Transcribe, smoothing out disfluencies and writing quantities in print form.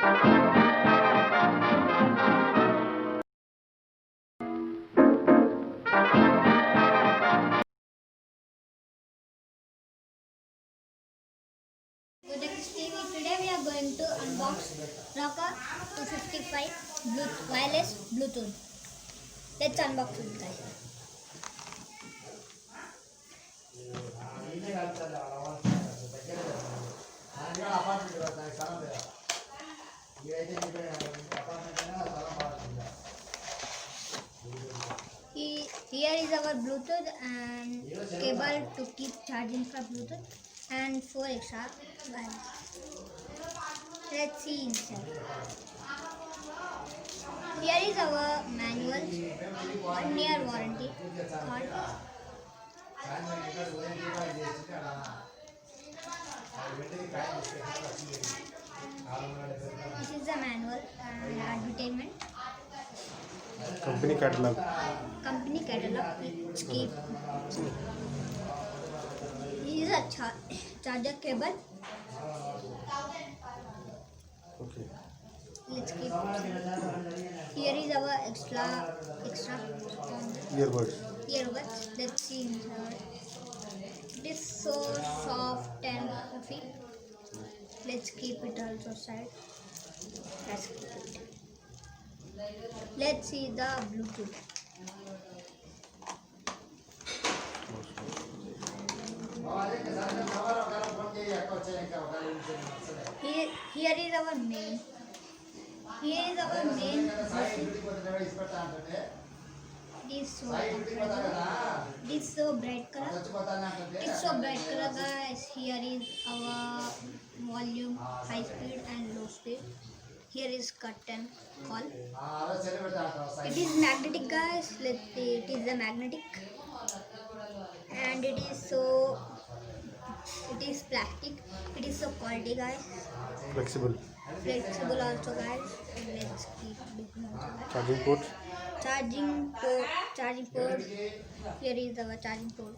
Good TV. Today we are going to unbox Rockerz 255 wireless Bluetooth. Let's unbox it, guys. Here is our Bluetooth and cable to keep charging for Bluetooth and 4 extra wires. Let's see inside. Here is our manual, 1 year warranty card. This is the manual and advertisement. Company catalog. Let's keep. This is a charger cable. Okay. Let's keep. Here is our extra earbuds. Let's see inside. It is so soft and fluffy. Let's keep it also side. Let's keep it. Let's see the Bluetooth. Here is our main. It is so bright color. It's so bright color, guys. Here is our volume, high speed and low speed. Here is curtain call. It is magnetic, guys. It is a magnetic, and it is plastic. It is so quality, guys. Flexible Also, guys. Let's keep looking also, guys. Charging port. Here is our charging port.